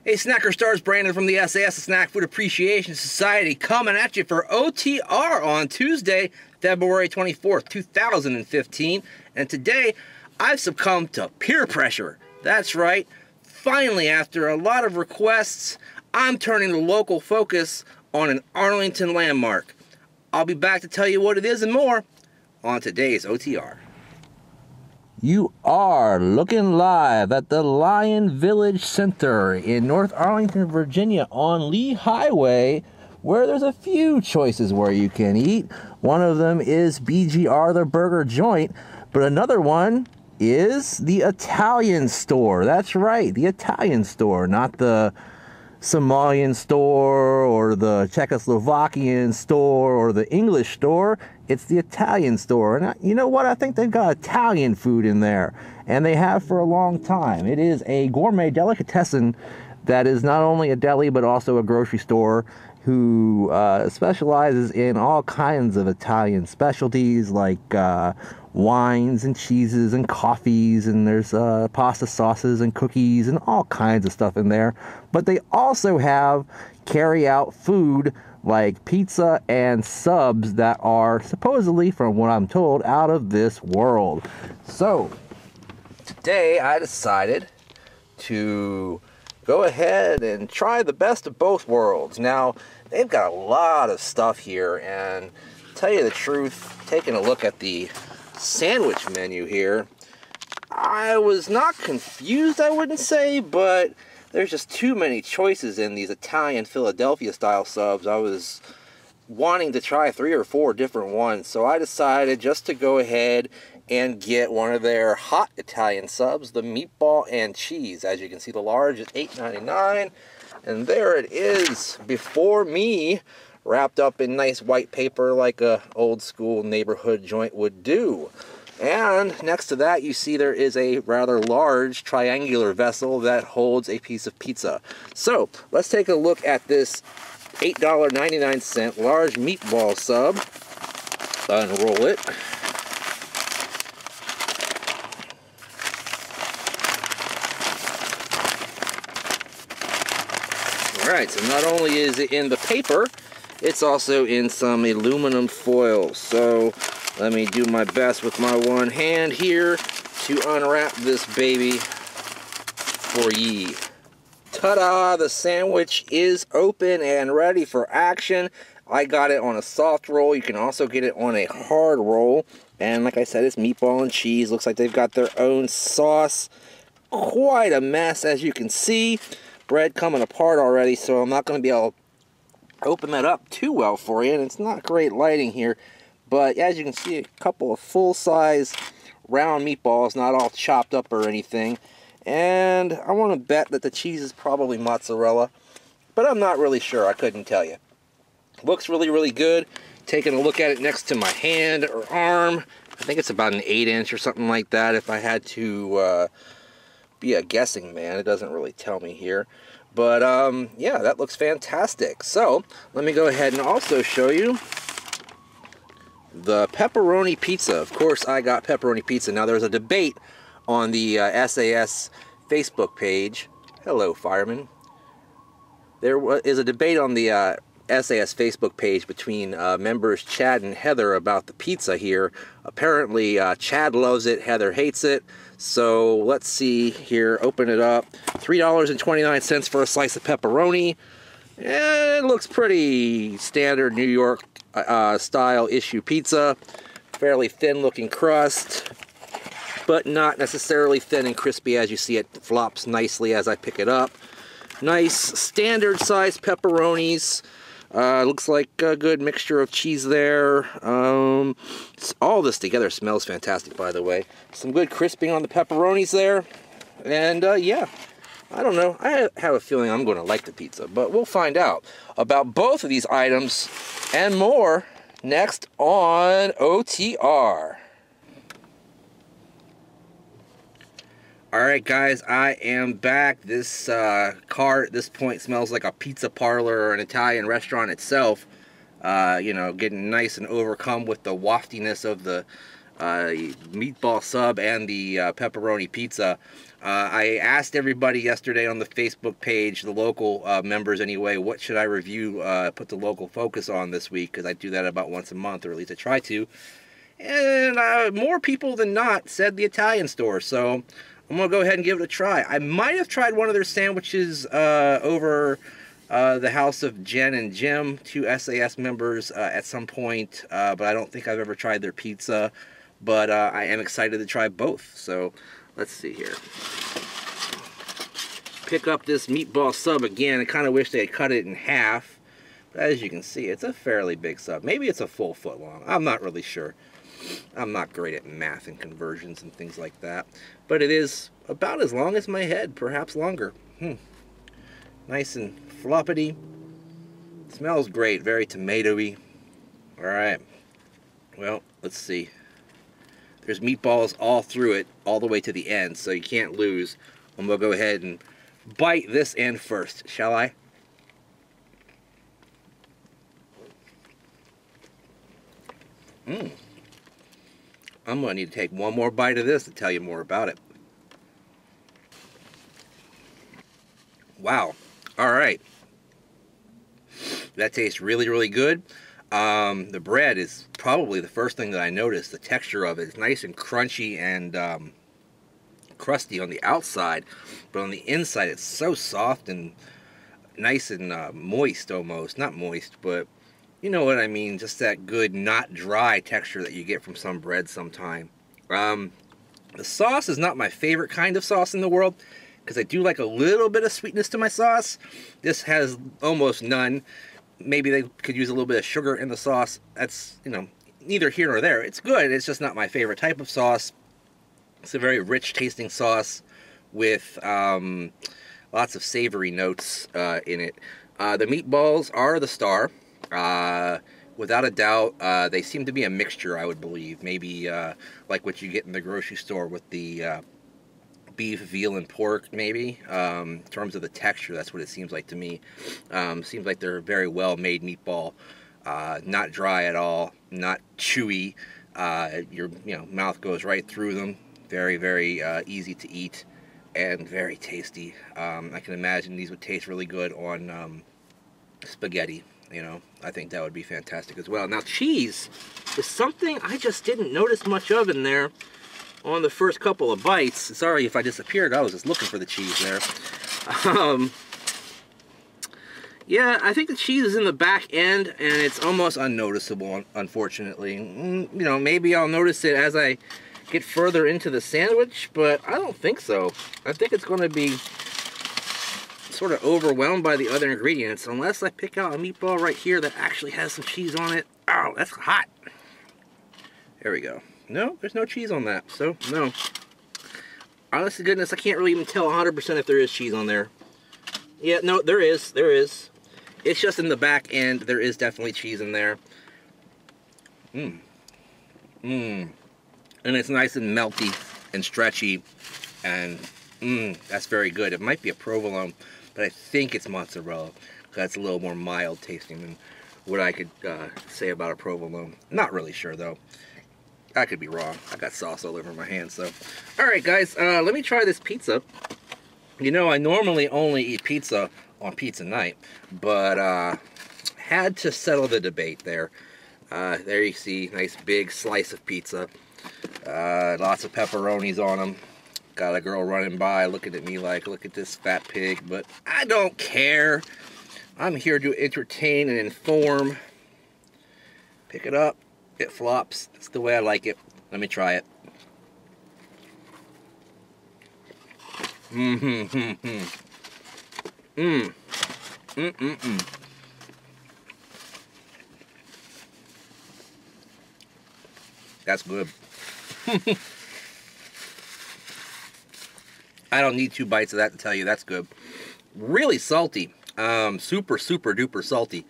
Hey Snacker Stars, Brandon from the sAs, the Snack Food Appreciation Society, coming at you for OTR on Tuesday, February 24th, 2015. And today, I've succumbed to peer pressure. That's right. Finally, after a lot of requests, I'm turning the local focus on an Arlington landmark. I'll be back to tell you what it is and more on today's OTR. You are looking live at the Lion Village Center in North Arlington, Virginia on Lee Highway, where there's a few choices where you can eat. One of them is BGR, the burger joint, but another one is the Italian store. That's right, the Italian store, not the Somalian store or the Czechoslovakian store or the English store. It's the Italian store. And you know what? I think they've got Italian food in there, and they have for a long time. It is a gourmet delicatessen that is not only a deli but also a grocery store who specializes in all kinds of Italian specialties like wines and cheeses and coffees, and there's pasta sauces and cookies and all kinds of stuff in there. But they also have carry-out food like pizza and subs that are supposedly, from what I'm told, out of this world. So today I decided to go ahead and try the best of both worlds. Now, they've got a lot of stuff here, and to tell you the truth, taking a look at the sandwich menu here, I was not confused, I wouldn't say, but there's just too many choices in these Italian Philadelphia style subs. I was wanting to try 3 or 4 different ones, so I decided just to go ahead and get one of their hot Italian subs, the meatball and cheese. As you can see, the large is $8.99, and there it is before me, wrapped up in nice white paper like a old school neighborhood joint would do. And next to that, you see there is a rather large triangular vessel that holds a piece of pizza. So let's take a look at this $8.99 large meatball sub. Unroll it. Alright, so not only is it in the paper, it's also in some aluminum foil. So let me do my best with my one hand here to unwrap this baby for ye. Ta-da! The sandwich is open and ready for action. I got it on a soft roll. You can also get it on a hard roll. And like I said, it's meatball and cheese. Looks like they've got their own sauce. Quite a mess, as you can see. Bread coming apart already, so I'm not going to be able to open that up too well for you. And it's not great lighting here. But as you can see, a couple of full-size round meatballs, not all chopped up or anything. And I want to bet that the cheese is probably mozzarella, but I'm not really sure. I couldn't tell you. Looks really, really good. Taking a look at it next to my hand or arm, I think it's about an 8-inch or something like that. If I had to be a guessing man, it doesn't really tell me here. But yeah, that looks fantastic. So let me go ahead and also show you the pepperoni pizza. Of course, I got pepperoni pizza. Now, there's a debate on the sAs Facebook page. Hello, fireman. There is a debate on the sAs Facebook page between members Chad and Heather about the pizza here. Apparently, Chad loves it, Heather hates it. So let's see here. Open it up. $3.29 for a slice of pepperoni. And it looks pretty standard New York style issue pizza. Fairly thin looking crust, but not necessarily thin and crispy. As you see, it flops nicely as I pick it up. Nice standard size pepperonis. Looks like a good mixture of cheese there. All this together smells fantastic, by the way. Some good crisping on the pepperonis there. And yeah, I don't know. I have a feeling I'm going to like the pizza, but we'll find out about both of these items and more next on OTR. Alright guys, I am back. This car at this point smells like a pizza parlor or an Italian restaurant itself. You know, getting nice and overcome with the waftiness of the meatball sub and the pepperoni pizza. I asked everybody yesterday on the Facebook page, the local members anyway, what should I review, put the local focus on this week, because I do that about once a month, or at least I try to. And more people than not said the Italian store, so I'm going to go ahead and give it a try. I might have tried one of their sandwiches over the house of Jen and Jim, 2 SAS members, at some point, but I don't think I've ever tried their pizza. But I am excited to try both. So let's see here. Pick up this meatball sub again. I kind of wish they had cut it in half. But as you can see, it's a fairly big sub. Maybe it's a full foot long. I'm not really sure. I'm not great at math and conversions and things like that. But it is about as long as my head, perhaps longer. Nice and floppity. Smells great. Very tomatoey. Alright. Well, let's see. There's meatballs all through it, all the way to the end, so you can't lose. I'm going to go ahead and bite this end first, shall I? I'm going to need to take one more bite of this to tell you more about it. Wow. Alright. That tastes really, really good. The bread is probably the first thing that I noticed. The texture of it is nice and crunchy and crusty on the outside, but on the inside it's so soft and nice and moist almost. Not moist, but you know what I mean. Just that good, not dry texture that you get from some bread sometime. The sauce is not my favorite kind of sauce in the world, because I do like a little bit of sweetness to my sauce. This has almost none. Maybe they could use a little bit of sugar in the sauce. That's, you know, neither here nor there. It's good. It's just not my favorite type of sauce. It's a very rich tasting sauce with lots of savory notes in it. The meatballs are the star. Without a doubt, they seem to be a mixture, I would believe. Maybe like what you get in the grocery store with the beef, veal, and pork, maybe. In terms of the texture, that's what it seems like to me. Seems like they're a very well-made meatball. Not dry at all, not chewy. Your mouth goes right through them. Very, very easy to eat and very tasty. I can imagine these would taste really good on spaghetti. You know, I think that would be fantastic as well. Now, cheese is something I just didn't notice much of in there on the first couple of bites. Sorry if I disappeared. I was just looking for the cheese there. Yeah, I think the cheese is in the back end, and it's almost unnoticeable, unfortunately. You know, maybe I'll notice it as I get further into the sandwich, but I don't think so. I think it's going to be sort of overwhelmed by the other ingredients, unless I pick out a meatball right here that actually has some cheese on it. Oh, that's hot. There we go. No, there's no cheese on that, so no. Honest to goodness, I can't really even tell 100% if there is cheese on there. Yeah, no, there is. There is. It's just in the back end. There is definitely cheese in there. And it's nice and melty and stretchy, and that's very good. It might be a provolone, but I think it's mozzarella. That's a little more mild tasting than what I could say about a provolone. Not really sure though. I could be wrong. I got sauce all over my hands, so. Alright guys, let me try this pizza. You know, I normally only eat pizza on pizza night, but had to settle the debate there. There you see, nice big slice of pizza. Lots of pepperonis on them. Got a girl running by looking at me like, look at this fat pig, but I don't care. I'm here to entertain and inform. Pick it up. It flops. That's the way I like it. Let me try it. That's good. I don't need 2 bites of that to tell you that's good. Really salty. Super, super duper salty.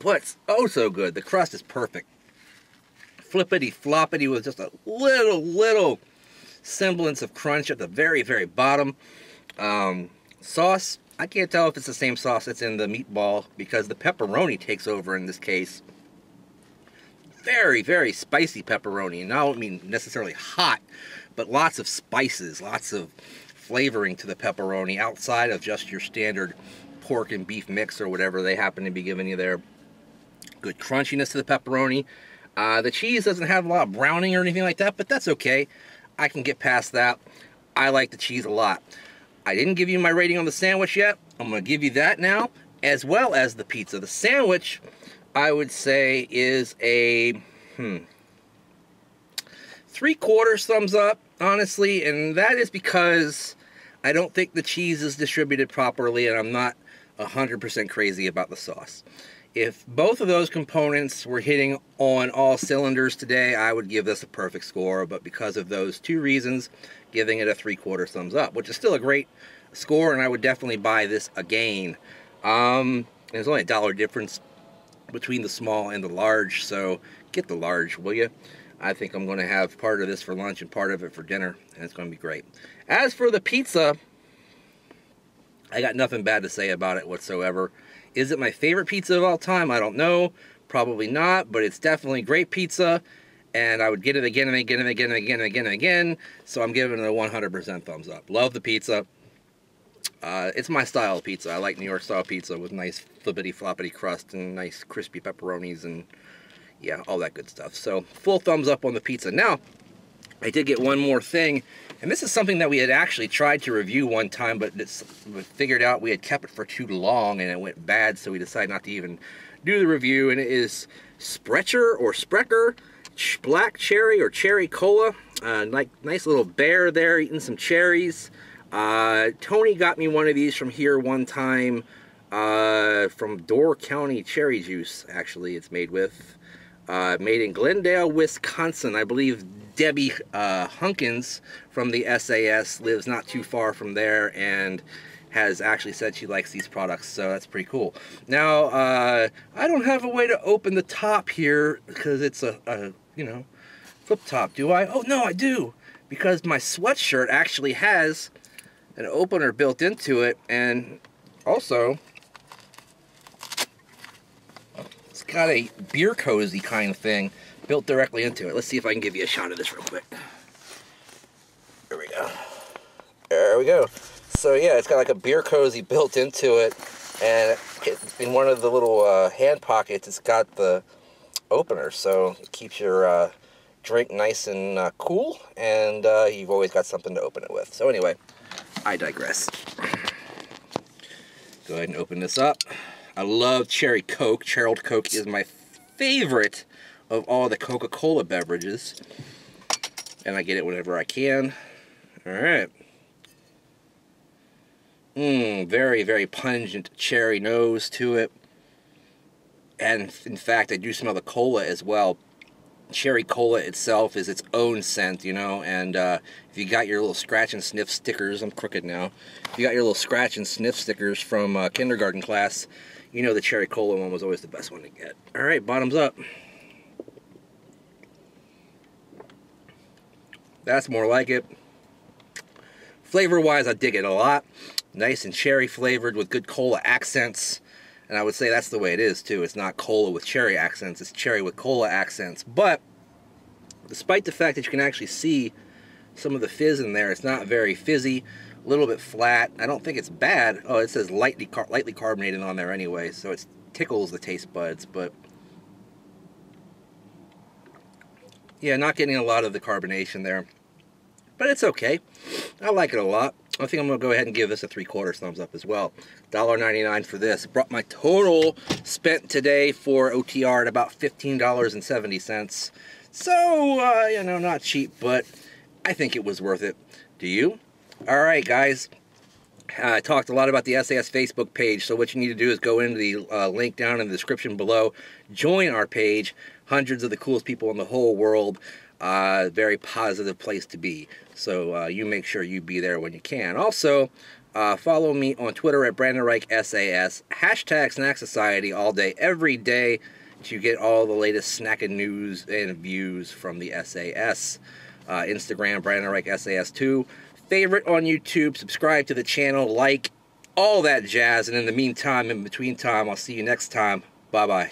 But it's oh so good. The crust is perfect. Flippity floppity with just a little semblance of crunch at the very, very bottom. Sauce, I can't tell if it's the same sauce that's in the meatball because the pepperoni takes over in this case. very, very spicy pepperoni. And I don't mean necessarily hot, but lots of spices, lots of flavoring to the pepperoni outside of just your standard pork and beef mix or whatever they happen to be giving you there. Good crunchiness to the pepperoni. The cheese doesn't have a lot of browning or anything like that, but that's okay. I can get past that. I like the cheese a lot. I didn't give you my rating on the sandwich yet. I'm going to give you that now, as well as the pizza. The sandwich, I would say, is a 3/4 thumbs up, honestly, and that is because I don't think the cheese is distributed properly, and I'm not 100% crazy about the sauce. If both of those components were hitting on all cylinders today, I would give this a perfect score, but because of those two reasons, giving it a 3/4 thumbs up, which is still a great score, and I would definitely buy this again. There's only $1 difference between the small and the large, so get the large, will you? I think I'm going to have part of this for lunch and part of it for dinner, and it's going to be great. As for the pizza, I got nothing bad to say about it whatsoever. Is it my favorite pizza of all time? I don't know. Probably not, but it's definitely great pizza, and I would get it again and again and again and again and again and again, so I'm giving it a 100% thumbs up. Love the pizza. It's my style of pizza. I like New York style pizza with nice flippity floppity crust and nice crispy pepperonis and yeah, all that good stuff. So full thumbs up on the pizza. Now, I did get one more thing, and this is something that we had actually tried to review one time, but we figured out we had kept it for too long and it went bad, so we decided not to even do the review, and it is Sprecher or Sprecher Black Cherry or Cherry Cola. Nice little bear there eating some cherries. Tony got me one of these from here one time, from Door County Cherry Juice, actually, it's made with. Made in Glendale, Wisconsin. I believe Debbie Hunkins from the SAS lives not too far from there and has actually said she likes these products, so that's pretty cool. Now, I don't have a way to open the top here because it's a you know, flip top, do I? Oh, no, I do, because my sweatshirt actually has an opener built into it, and also it's got a beer cozy kind of thing built directly into it. Let's see if I can give you a shot of this real quick. There we go. There we go. So yeah, it's got like a beer cozy built into it, and in one of the little hand pockets, it's got the opener, so it keeps your drink nice and cool, and you've always got something to open it with. So anyway, I digress. Go ahead and open this up. I love Cherry Coke. Cherry Coke is my favorite of all the Coca-Cola beverages, and I get it whenever I can. All right. Very, very pungent cherry nose to it. And in fact, I do smell the cola as well. Cherry Cola itself is its own scent, you know, and if you got your little scratch and sniff stickers, I'm crooked now. If you got your little scratch and sniff stickers from kindergarten class, you know the Cherry Cola one was always the best one to get. All right, bottoms up. That's more like it. Flavor-wise, I dig it a lot. Nice and cherry flavored with good cola accents. And I would say that's the way it is, too. It's not cola with cherry accents. It's cherry with cola accents. But despite the fact that you can actually see some of the fizz in there, it's not very fizzy. A little bit flat. I don't think it's bad. Oh, it says lightly carbonated on there anyway, so it tickles the taste buds. But yeah, not getting a lot of the carbonation there. But it's okay. I like it a lot. I think I'm going to go ahead and give this a 3/4 thumbs up as well. $1.99 for this. Brought my total spent today for OTR at about $15.70. So, you know, not cheap, but I think it was worth it. Do you? All right, guys. I talked a lot about the SAS Facebook page, so what you need to do is go into the link down in the description below. Join our page. Hundreds of the coolest people in the whole world. Very positive place to be. So you make sure you be there when you can. Also, follow me on Twitter at Brandon Reich SAS. Hashtag Snack Society all day, every day, to get all the latest snacking news and views from the SAS. Instagram, Brandon Reich SAS2. Favorite on YouTube, subscribe to the channel, like, all that jazz. And in the meantime, in between time, I'll see you next time. Bye-bye.